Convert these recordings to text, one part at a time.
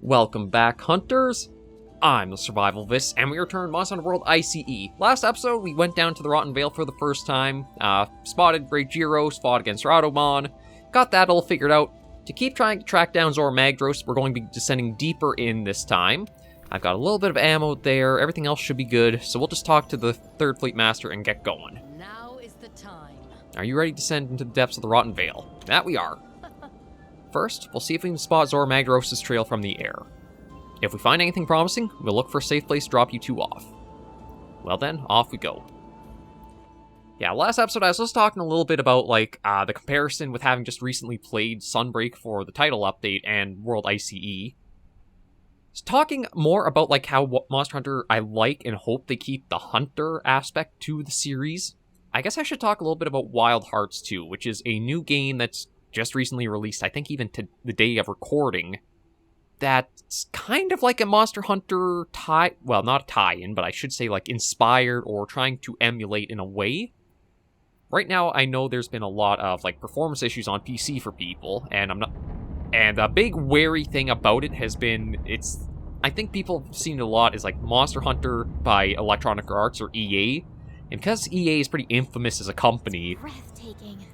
Welcome back, hunters! I'm the SurvivalVis, and we returned Monster Hunter World I.C.E. Last episode, we went down to the Rotten Vale for the first time, spotted Great Gyros, fought against Radomon, got that all figured out. To keep trying to track down Zora Magdaros, we're going to be descending deeper in this time. I've got a little bit of ammo there, everything else should be good, so we'll just talk to the 3rd Fleet Master and get going. Now is the time. Are you ready to descend into the depths of the Rotten Vale? That we are. First, we'll see if we can spot Zora Magdaros' trail from the air. If we find anything promising, we'll look for a safe place to drop you two off. Well then, off we go. Yeah, last episode I was just talking a little bit about, the comparison with having just recently played Sunbreak for the title update and World I.C.E. It's talking more about, how Monster Hunter I like and hope they keep the Hunter aspect to the series. I guess I should talk a little bit about Wild Hearts 2, which is a new game that's just recently released, I think even to the day of recording, that's kind of like a Monster Hunter well, not a tie-in, but I should say inspired or trying to emulate in a way. Right now, I know there's been a lot of performance issues on PC for people, and a big wary thing about it has been I think people have seen it a lot is Monster Hunter by Electronic Arts or EA, and because EA is pretty infamous as a company,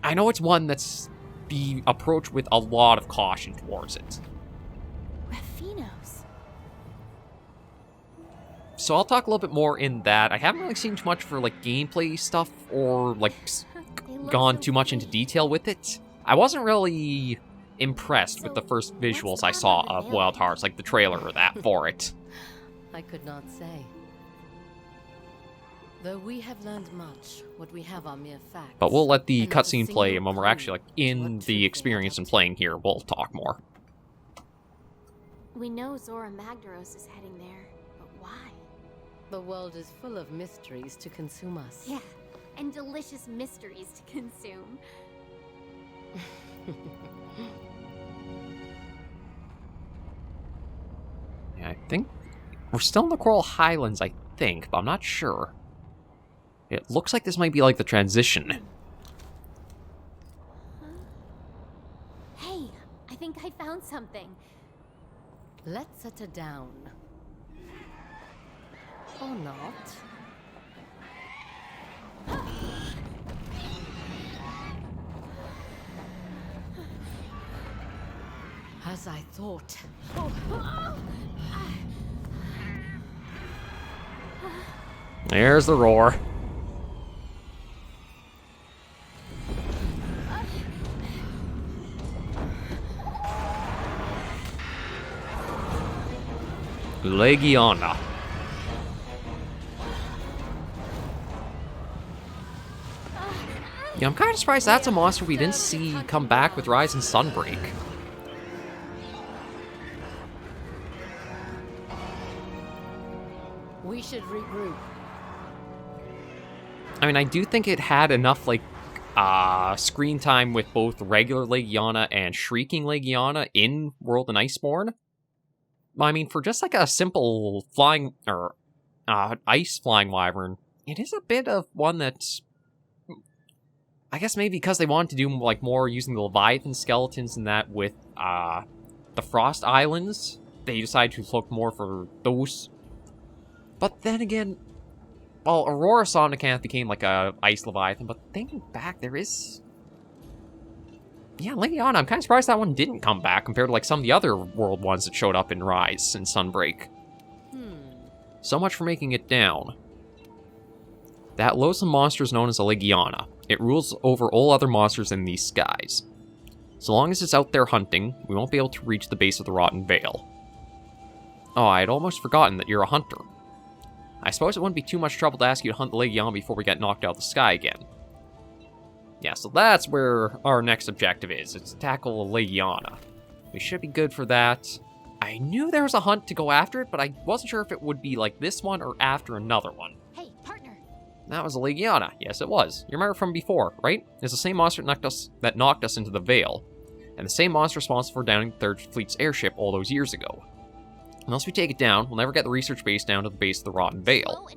I know it's one that's be approached with a lot of caution towards it. So I'll talk a little bit more in that. I haven't really seen too much for gameplay stuff or gone too much into detail with it. I wasn't really impressed with the first visuals I saw of Wild Hearts, the trailer or that for it. I could not say. Though we have learned much, what we have are mere facts. But we'll let the cutscene play, and when we're actually in the experience and playing here, we'll talk more. We know Zora Magdaros is heading there, but why? The world is full of mysteries to consume us. Yeah, and delicious mysteries to consume. Yeah, I think we're still in the Coral Highlands, I think, but I'm not sure. It looks like this might be the transition. Hey, I think I found something. Let's set her down. Or not. As I thought. There's the roar. Legiana. Yeah, I'm kind of surprised that's a monster we didn't see come back with Rise and Sunbreak. We should regroup. I mean, I do think it had enough, screen time with both regular Legiana and Shrieking Legiana in World and Iceborne. I mean, for just a simple flying, or ice flying wyvern, it is a bit of one that's, I guess maybe because they wanted to do more using the Leviathan skeletons and that with the Frost Islands, they decided to look more for those. But then again, well, Aurora Somnicanth became a ice Leviathan, but thinking back, there is... Yeah, Legiana, I'm kind of surprised that one didn't come back compared to some of the other world ones that showed up in Rise and Sunbreak. So much for making it down. That loathsome monster is known as a Legiana. It rules over all other monsters in these skies. So long as it's out there hunting, we won't be able to reach the base of the Rotten Vale. Oh, I had almost forgotten that you're a hunter. I suppose it wouldn't be too much trouble to ask you to hunt the Legiana before we get knocked out of the sky again. Yeah, so that's where our next objective is. It's to tackle a Legiana. We should be good for that. I knew there was a hunt to go after it, but I wasn't sure if it would be this one or after another one. Hey, partner. That was a Legiana. Yes, it was. You remember from before, right? It's the same monster that knocked us into the Vale, and the same monster responsible for downing the 3rd Fleet's airship all those years ago. Unless we take it down, we'll never get the research base down to the base of the Rotten Vale.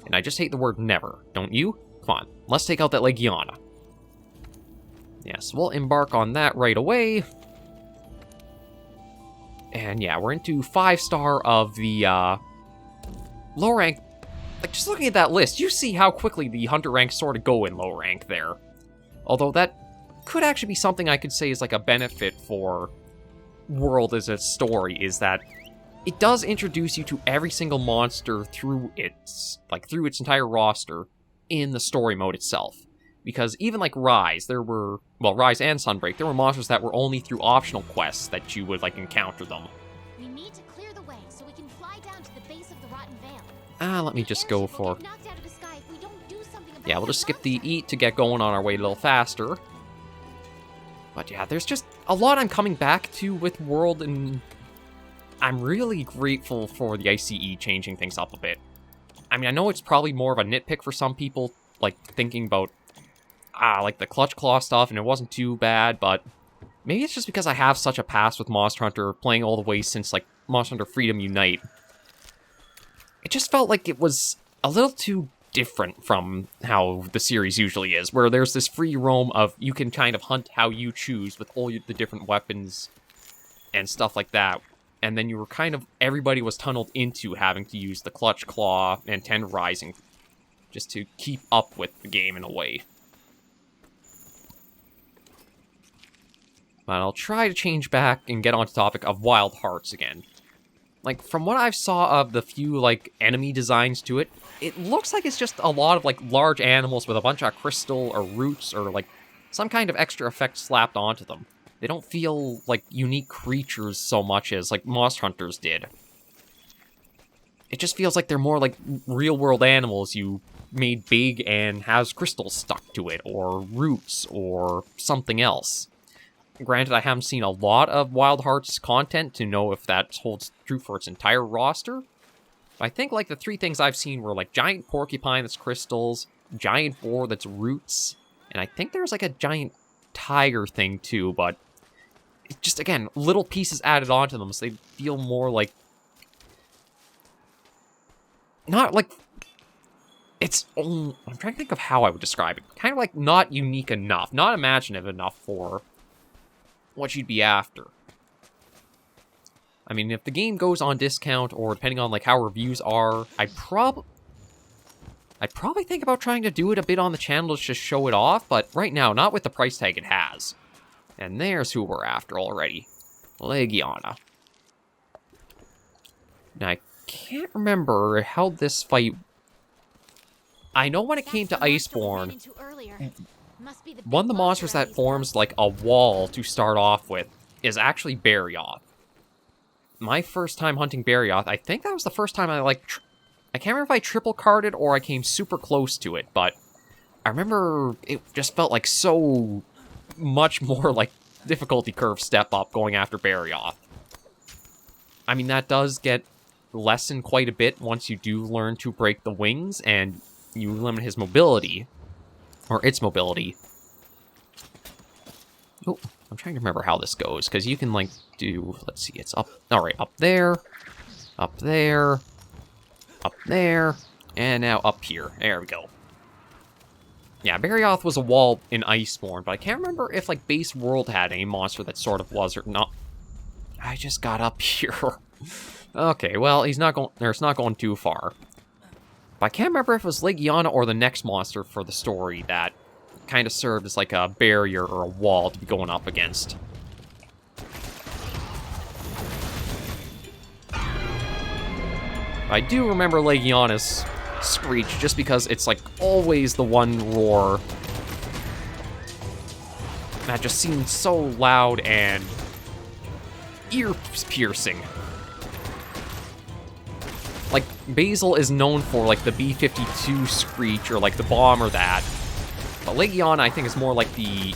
And I just hate the word never, don't you? Come on, let's take out that Legiana. Yes, we'll embark on that right away. And yeah, we're into 5-star of the low rank. Like, just looking at that list, you see how quickly the hunter ranks sort of go in low rank there. Although that could actually be something I could say is like a benefit for World as a story, is that it does introduce you to every single monster through its entire roster in the story mode itself. Because even like Rise, Rise and Sunbreak, there were monsters that were only through optional quests that you would like encounter them. We need to clear the way so we can fly down to the base of the Rotten Vale. Let me just go for... Get knocked out of the sky if we don't do something about Yeah, we'll that just skip the monster. eat to get going on our way a little faster. But yeah, there's just a lot I'm coming back to with World, and I'm really grateful for the ICE changing things up a bit. I mean, I know it's probably more of a nitpick for some people, like thinking about like the clutch claw stuff, and it wasn't too bad, but maybe it's just because I have such a past with Monster Hunter, playing all the way since like Monster Hunter Freedom Unite. It just felt like it was a little too different from how the series usually is, where there's this free roam of you can kind of hunt how you choose with all the different weapons and stuff like that. And then you were kind of, everybody was tunneled into having to use the clutch claw and tenderizing just to keep up with the game in a way. But I'll try to change back and get on to the topic of Wild Hearts again. Like, from what I've saw of the few, like, enemy designs to it, it looks like it's just a lot of, like, large animals with a bunch of crystal or roots or, like, some kind of extra effect slapped onto them. They don't feel like unique creatures so much as, like, Monster Hunters did. It just feels like they're more like real-world animals you made big and has crystals stuck to it, or roots, or something else. Granted, I haven't seen a lot of Wild Hearts content to know if that holds true for its entire roster. But I think, like, the three things I've seen were, like, giant porcupine that's crystals, giant boar that's roots, and I think there's, like, a giant tiger thing, too, but it's just, again, little pieces added onto them, so they feel more like... Not, like... It's... I'm trying to think of how I would describe it. Kind of, like, not unique enough, not imaginative enough for what you'd be after. I mean, if the game goes on discount, or depending on, like, how reviews are, I'd probably think about trying to do it a bit on the channel to just show it off, but right now, not with the price tag it has. And there's who we're after already. Legiana. Now, I can't remember how this fight... I know when it came to Iceborne, one of the monsters that forms, like, a wall to start off with is actually Barioth. My first time hunting Barioth, I think that was the first time I, like... I can't remember if I triple-carded or I came super close to it, but I remember it just felt like so much more, like, difficulty curve step up going after Barioth. I mean, that does get lessened quite a bit once you do learn to break the wings, and you limit his mobility. Or its mobility. Oh, I'm trying to remember how this goes, because you can, like, do... Let's see, it's up... Alright, up there. Up there. Up there. And now up here. There we go. Yeah, Barioth was a wall in Iceborne, but I can't remember if, like, base world had any monster that sort of was or not. I just got up here. Okay, well, he's not going... It's not going too far. But I can't remember if it was Legiana or the next monster for the story that kind of served as, like, a barrier or a wall to be going up against. I do remember Legiana's screech, just because it's, like, always the one roar that just seems so loud and ear-piercing. Like, Basil is known for, like, the B-52 screech, or, like, the bomb or that. But Legiana, I think, is more like the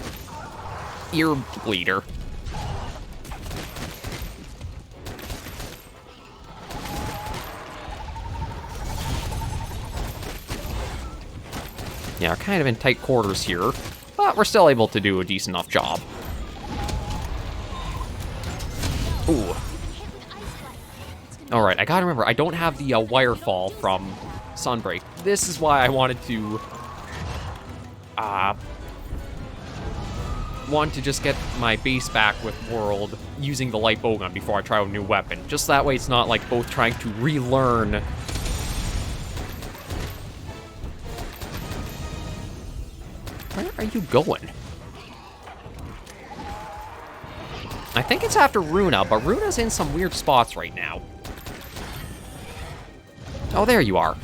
ear bleeder. Yeah, we're kind of in tight quarters here, but we're still able to do a decent enough job. Ooh. Alright, I gotta remember, I don't have the wirefall from Sunbreak. This is why I wanted to want to just get my base back with World using the light bowgun before I try out a new weapon. Just that way it's not like both trying to relearn. Where are you going? I think it's after Runa, but Runa's in some weird spots right now. Oh, there you are.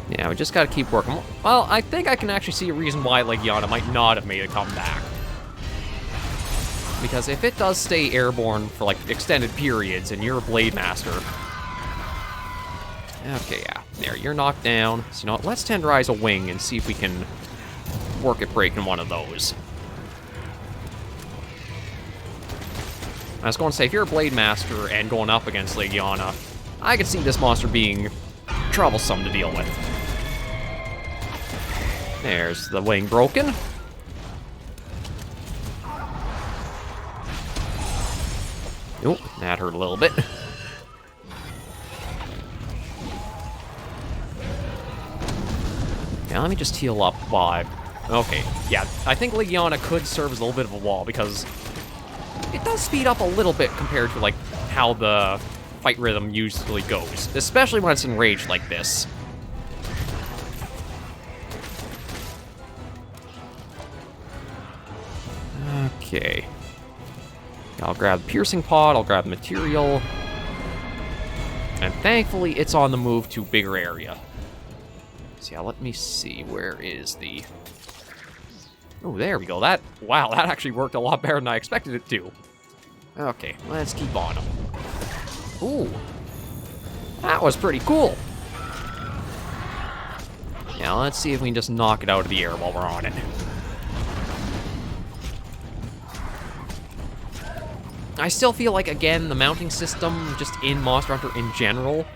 Yeah, we just gotta keep working. Well, I think I can actually see a reason why Legiana might not have made a comeback. Because if it does stay airborne for, like, extended periods, and you're a Blade Master... Okay, yeah. There, you're knocked down. So, you know what? Let's tenderize a wing and see if we can work at breaking one of those. I was going to say, if you're a Blade Master and going up against Legiana, I could see this monster being troublesome to deal with. There's the wing broken. Oh, that hurt a little bit. Now let me just heal up while okay, yeah, I think Legiana could serve as a little bit of a wall because it does speed up a little bit compared to, like, how the fight rhythm usually goes, especially when it's enraged like this. Okay. I'll grab the piercing pod, I'll grab the material. And thankfully, it's on the move to bigger area. So yeah, let me see, where is the... Oh, there we go. Wow, that actually worked a lot better than I expected it to. Okay, let's keep on him. Ooh. That was pretty cool. Now, let's see if we can just knock it out of the air while we're on it. I still feel like, again, the mounting system, just in Monster Hunter in general,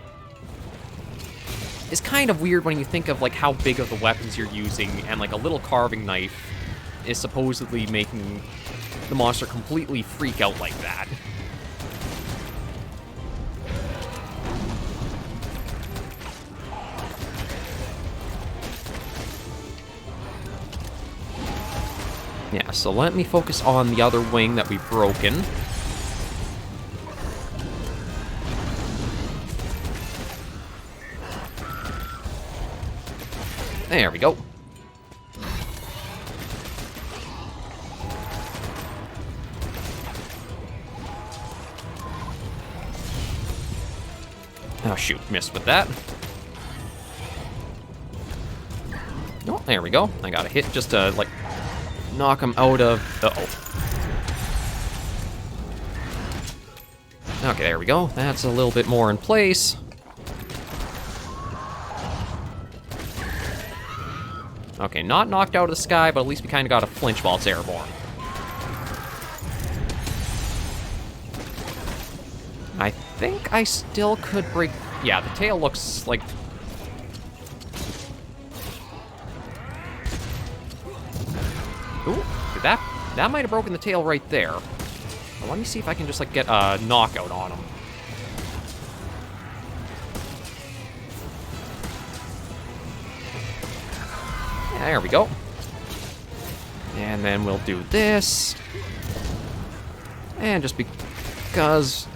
is kind of weird when you think of, like, how big of the weapons you're using, and, like, a little carving knife is supposedly making the monster completely freak out like that. Yeah, so let me focus on the other wing that we've broken. There we go. Oh shoot, missed with that. Oh, there we go. I got a hit just to, like, knock him out of... Uh-oh. Okay, there we go. That's a little bit more in place. Okay, not knocked out of the sky, but at least we kind of got a flinch while it's airborne. I think I still could break... Yeah, the tail looks like... Ooh, that might have broken the tail right there. Well, let me see if I can just, like, get a knockout on him. There we go. And then we'll do this. And just because...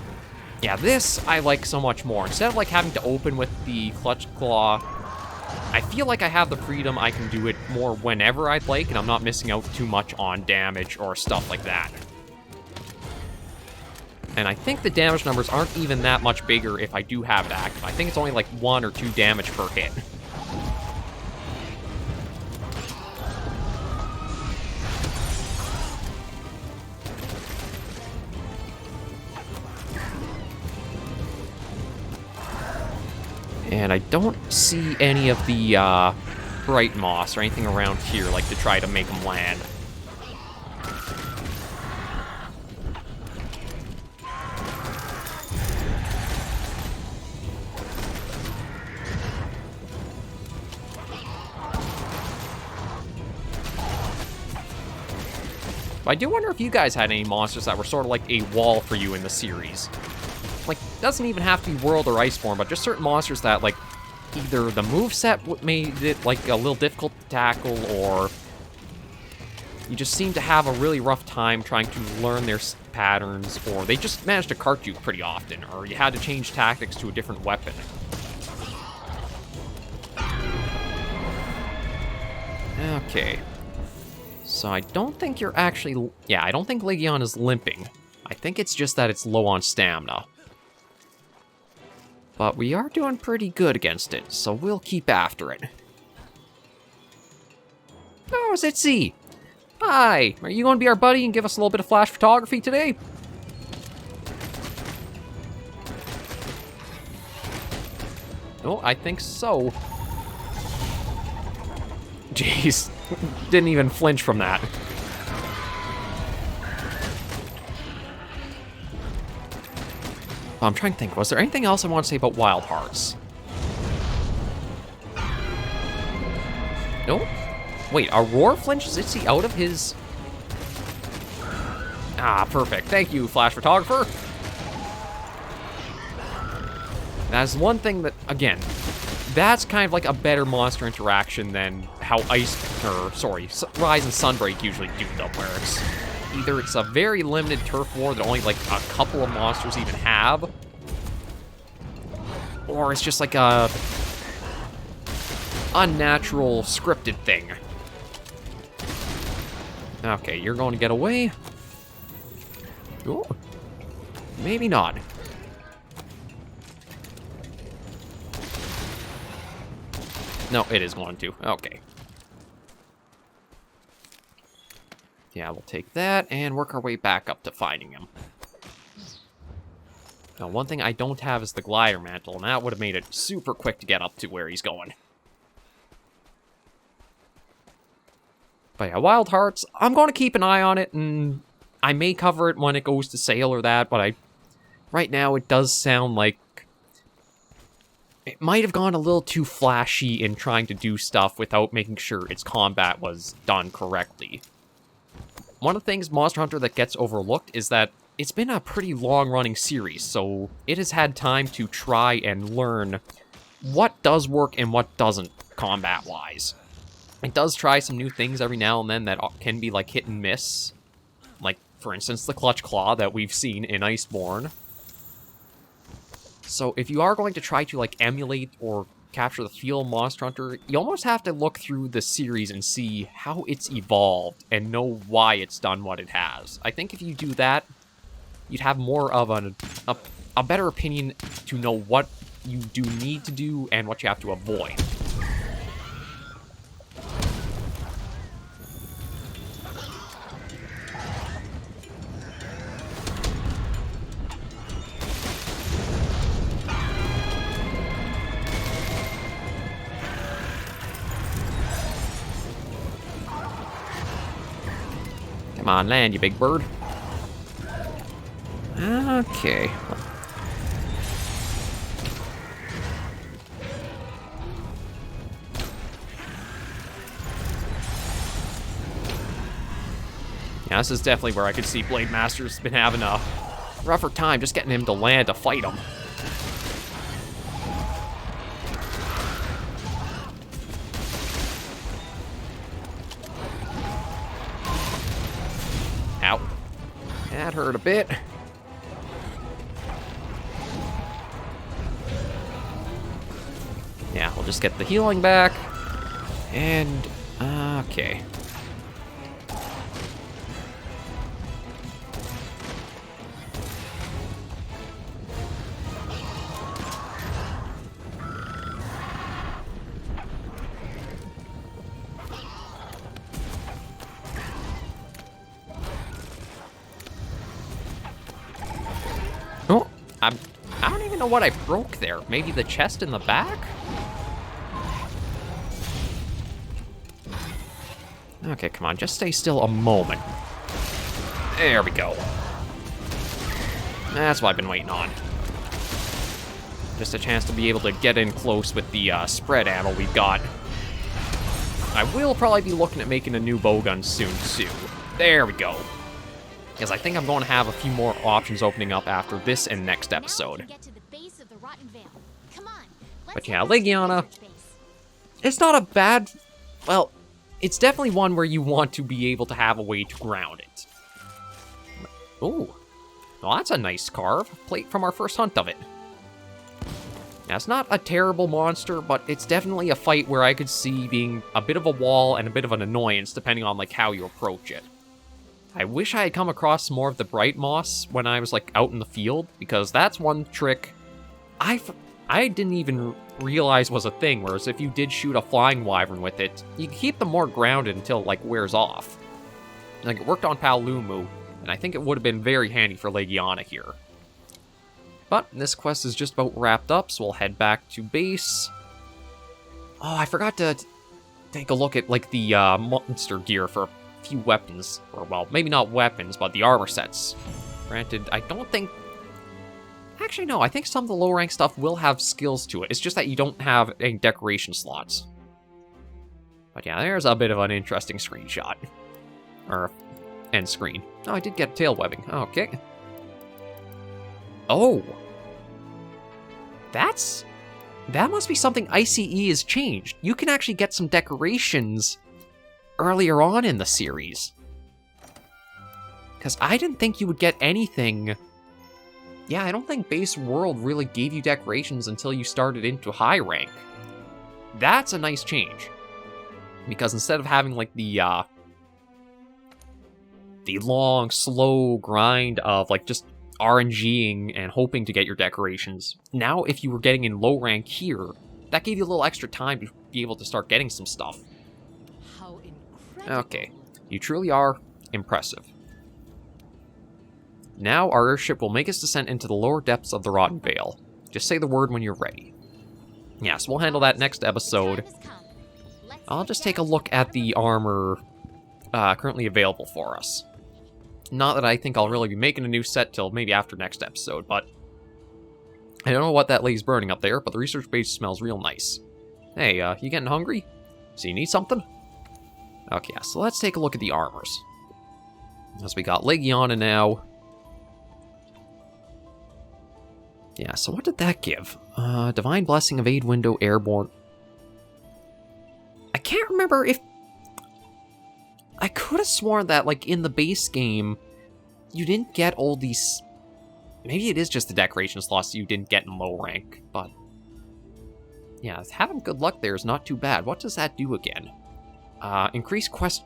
Yeah, this I like so much more. Instead of, like, having to open with the Clutch Claw, I feel like I have the freedom. I can do it more whenever I'd like, and I'm not missing out too much on damage or stuff like that. And I think the damage numbers aren't even that much bigger if I do have it active. I think it's only like 1 or 2 damage per hit. And I don't see any of the bright moss or anything around here, like, to try to make them land. But I do wonder if you guys had any monsters that were sort of like a wall for you in the series. Like, doesn't even have to be World or Iceborne, but just certain monsters that, like, either the moveset made it, like, a little difficult to tackle, or you just seem to have a really rough time trying to learn their patterns, or they just managed to cart you pretty often, or you had to change tactics to a different weapon. Okay. So I don't think you're actually... Yeah, I don't think Legiana's limping. I think it's just that it's low on stamina. But we are doing pretty good against it, so we'll keep after it. Oh, Zitzi! Hi! Are you going to be our buddy and give us a little bit of flash photography today? Oh, I think so. Jeez. Didn't even flinch from that. I'm trying to think, was there anything else I want to say about Wild Hearts? Nope. Wait, Aurora flinches Itzy out of his... Ah, perfect. Thank you, Flash Photographer. That's one thing that, again, that's kind of like a better monster interaction than how Rise and Sunbreak usually do them, where it's either it's a very limited turf war that only like a couple of monsters even have, or it's just like a unnatural scripted thing. Okay, you're going to get away. Ooh. Maybe not. No, it is going to. Okay. Yeah, we'll take that and work our way back up to finding him. Now, one thing I don't have is the glider mantle, and that would have made it super quick to get up to where he's going. But yeah, Wild Hearts, I'm going to keep an eye on it, and I may cover it when it goes to sale or that, but right now it does sound like it might have gone a little too flashy in trying to do stuff without making sure its combat was done correctly. One of the things Monster Hunter that gets overlooked is that it's been a pretty long-running series, so it has had time to try and learn what does work and what doesn't combat-wise. It does try some new things every now and then that can be like hit and miss. Like, for instance, the Clutch Claw that we've seen in Iceborne. So if you are going to try to like emulate or capture the feel of Monster Hunter, you almost have to look through the series and see how it's evolved and know why it's done what it has. I think if you do that, you'd have more of a better opinion to know what you do need to do and what you have to avoid. Come on, land, you big bird. Okay. Yeah, this is definitely where I could see Blade Master's been having a rougher time just getting him to land to fight him. Ow. That hurt a bit. Yeah, we'll just get the healing back. And, okay. Oh, I don't even know what I broke there. Maybe the chest in the back? Okay, come on, just stay still a moment. There we go. That's what I've been waiting on. Just a chance to be able to get in close with the spread ammo we've got. I will probably be looking at making a new bowgun soon, too. There we go. because I think I'm going to have a few more options opening up after this and next episode. Get to the base of the Rotten Vale. Come on. But yeah, Legiana, it's not a bad... Well, it's definitely one where you want to be able to have a way to ground it. Ooh. Well, that's a nice carve. Plate from our first hunt of it. Now, it's not a terrible monster, but it's definitely a fight where I could see being a bit of a wall and a bit of an annoyance, depending on, like, how you approach it. I wish I had come across more of the bright moss when I was, like, out in the field, because that's one trick I didn't even realize was a thing, whereas if you did shoot a flying wyvern with it, you can keep them more grounded until it, like, wears off. Like, it worked on Paolumu, and I think it would have been very handy for Legiana here. But this quest is just about wrapped up, so we'll head back to base. Oh, I forgot to take a look at, like, the monster gear for a few weapons. Or, well, maybe not weapons, but the armor sets. Granted, I don't think... Actually, no, I think some of the low-rank stuff will have skills to it. It's just that you don't have any decoration slots. But yeah, there's a bit of an interesting screenshot. Or end screen. Oh, I did get tail webbing. Okay. Oh. That must be something I.C.E. has changed. You can actually get some decorations earlier on in the series. Because I didn't think you would get anything... Yeah, I don't think base world really gave you decorations until you started into high rank. That's a nice change. Because instead of having, like, the long, slow grind of, like, just RNGing and hoping to get your decorations, now if you were getting in low rank here, that gave you a little extra time to be able to start getting some stuff. How incredible. Okay, you truly are impressive. Now our airship will make its descent into the lower depths of the Rotten Vale. Just say the word when you're ready. Yes, we'll handle that next episode. I'll just take a look at the armor currently available for us. Not that I think I'll really be making a new set till maybe after next episode, but... I don't know what that lady's burning up there, but the research base smells real nice. Hey, you getting hungry? So you need something? Okay, yeah, so let's take a look at the armors. As we got Legiana now. Yeah, so what did that give? Divine Blessing, Evade Window, Airborne. I can't remember if... I could have sworn that, like, in the base game, you didn't get all these... Maybe it is just the decoration slots you didn't get in low rank, but... Yeah, having good luck there is not too bad. What does that do again? Increase quest...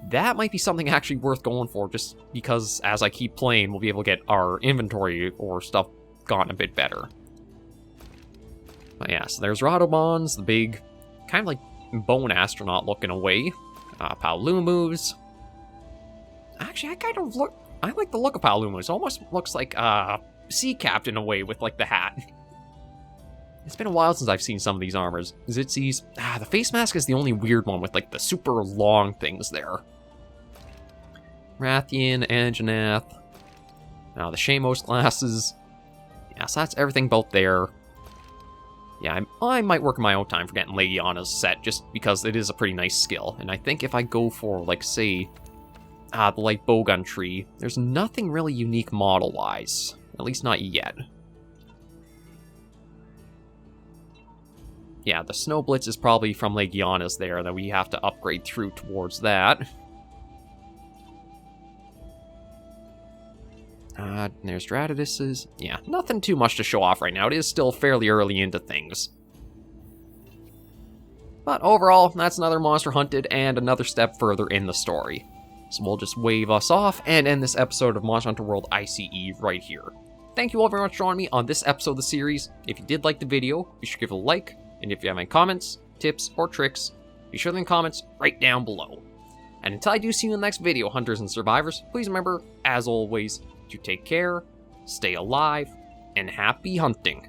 That might be something actually worth going for, just because as I keep playing, we'll be able to get our inventory or stuff gotten a bit better. But yeah, so there's Radobons, the big, kind of like bone astronaut looking away. Paolumus. Actually, I like the look of Paolumus. It almost looks like sea captain away with like the hat. It's been a while since I've seen some of these armors. Zitzi's. The face mask is the only weird one with like the super long things there. Rathian, Anjanath. Now the Shamos glasses. Yeah, so that's everything both there. Yeah, I might work in my own time for getting Legiana's set, just because it is a pretty nice skill. And I think if I go for, like, say, the light bowgun tree, there's nothing really unique model-wise. At least not yet. Yeah, the Snow Blitz is probably from Legiana's there, that we have to upgrade through towards that. There's Dratidus's. Yeah, nothing too much to show off right now. It is still fairly early into things. But overall, that's another monster hunted and another step further in the story. So we'll just wave us off and end this episode of Monster Hunter World I.C.E. right here. Thank you all very much for joining me on this episode of the series. If you did like the video, be sure to give it a like. And if you have any comments, tips, or tricks, be sure to leave comments right down below. And until I do see you in the next video, Hunters and Survivors, please remember, as always, to take care, stay alive, and happy hunting.